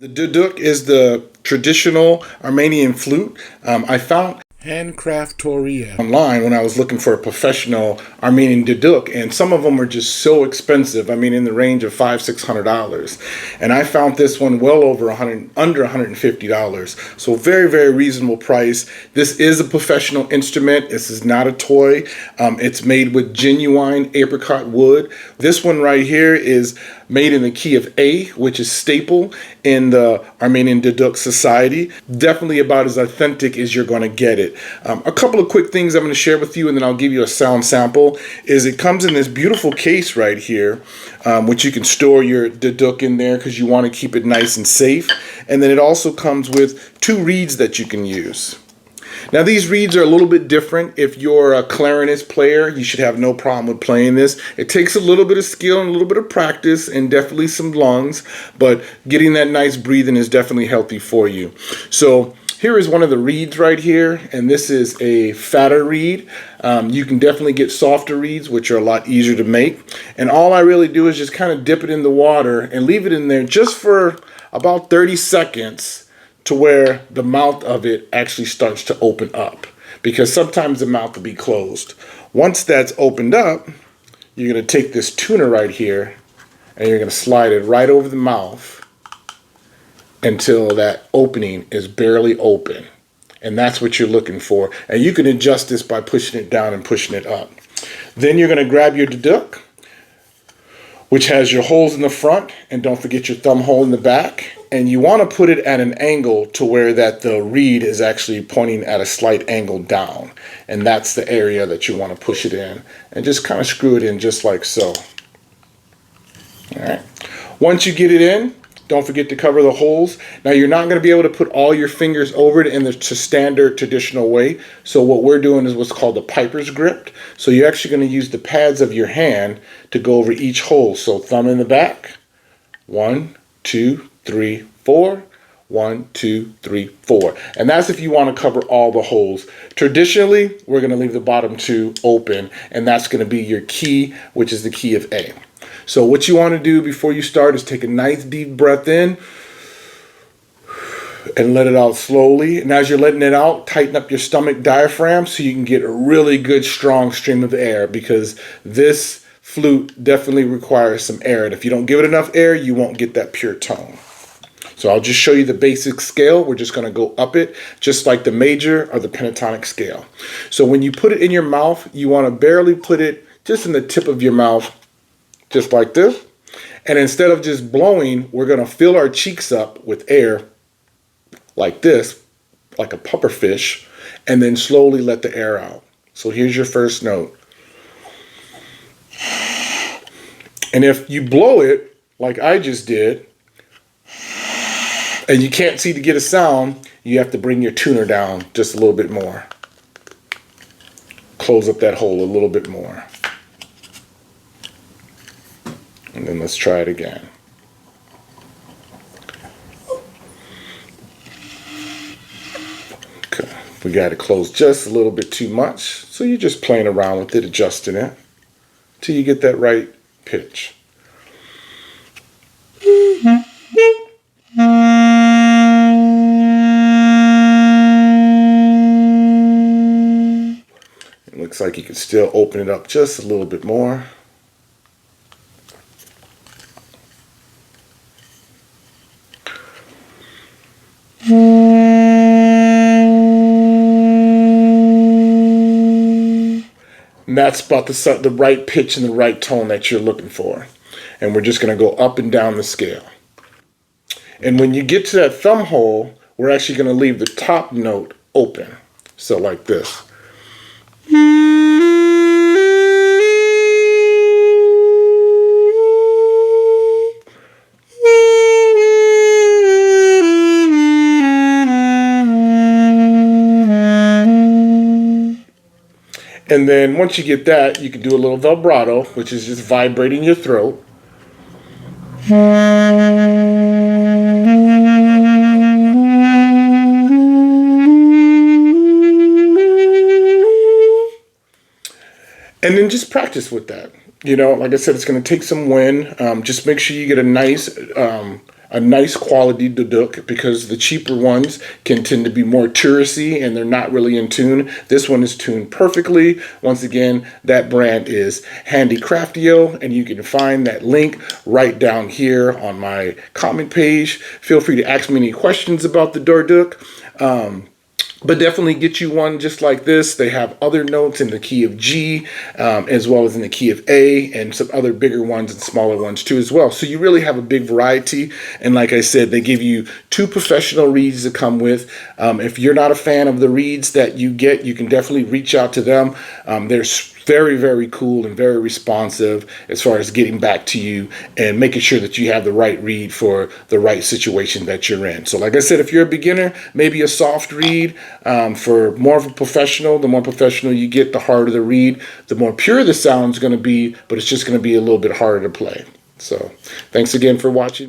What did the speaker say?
The duduk is the traditional Armenian flute. I found HandCraftoria online when I was looking for a professional Armenian Duduk, and some of them are just so expensive. I mean, in the range of $500–600, and I found this one well over under $150. So very, very reasonable price. This is a professional instrument. This is not a toy. It's made with genuine apricot wood. This one right here is made in the key of A, which is staple in the Armenian Duduk society. Definitely about as authentic as you're going to get it. A couple of quick things I'm going to share with you, and then I'll give you a sound sample. Is it comes in this beautiful case right here, which you can store your Duduk in there because you want to keep it nice and safe. And then it also comes with 2 reeds that you can use. Now these reeds are a little bit different. If you're a clarinet player, you should have no problem with playing this. It takes a little bit of skill and a little bit of practice and definitely some lungs, but getting that nice breathing is definitely healthy for you. So here is one of the reeds right here, and this is a fatter reed. You can definitely get softer reeds, which are a lot easier to make. And all I really do is just kind of dip it in the water and leave it in there just for about 30 seconds to where the mouth of it actually starts to open up, because sometimes the mouth will be closed. Once that's opened up, you're going to take this tuner right here and you're going to slide it right over the mouth until that opening is barely open. And that's what you're looking for. And you can adjust this by pushing it down and pushing it up. Then you're going to grab your duduk, which has your holes in the front, and don't forget your thumb hole in the back. And you want to put it at an angle to where that the reed is actually pointing at a slight angle down. And that's the area that you want to push it in. And just kind of screw it in just like so. All right. Once you get it in, don't forget to cover the holes. Now you're not going to be able to put all your fingers over it in the standard traditional way. So what we're doing is what's called a piper's grip. So you're actually going to use the pads of your hand to go over each hole. So thumb in the back. 1, 2, 3, 4. 1, 2, 3, 4. And that's if you want to cover all the holes. Traditionally, we're going to leave the bottom 2 open, and that's going to be your key, which is the key of A. So what you want to do before you start is take a nice deep breath in and let it out slowly. And as you're letting it out, tighten up your stomach diaphragm so you can get a really good strong stream of air, because this flute definitely requires some air. And if you don't give it enough air, you won't get that pure tone. So I'll just show you the basic scale. We're just going to go up it, just like the major or the pentatonic scale. So when you put it in your mouth, you want to barely put it just in the tip of your mouth, just like this. And instead of just blowing, we're going to fill our cheeks up with air like this, like a pufferfish, and then slowly let the air out. So here's your first note. And if you blow it like I just did, and you can't see to get a sound, you have to bring your tuner down just a little bit more. Close up that hole a little bit more. And then let's try it again. Okay, we got it closed just a little bit too much, so you're just playing around with it, adjusting it till you get that right pitch. It looks like you can still open it up just a little bit more. And that's about the right pitch and the right tone that you're looking for. And we're just going to go up and down the scale. And when you get to that thumb hole, we're actually going to leave the top note open. So like this. And then once you get that, you can do a little vibrato, which is just vibrating your throat. And then just practice with that. You know, like I said, it's going to take some wind. Just make sure you get a nice a nice quality Duduk, because the cheaper ones can tend to be more touristy and they're not really in tune. This one is tuned perfectly. Once again, that brand is HandCraftoria, and you can find that link right down here on my comment page. Feel free to ask me any questions about the Duduk. But definitely get you one just like this. They have other notes in the key of G, as well as in the key of A, and some other bigger ones and smaller ones too as well. So you really have a big variety. And like I said, they give you 2 professional reeds to come with. If you're not a fan of the reeds that you get, you can definitely reach out to them. They're very, very cool and very responsive as far as getting back to you and making sure that you have the right reed for the right situation that you're in. So like I said, if you're a beginner, maybe a soft reed. For more of a professional, the more professional you get, the harder the reed, the more pure the sound's going to be, but it's just going to be a little bit harder to play. So thanks again for watching.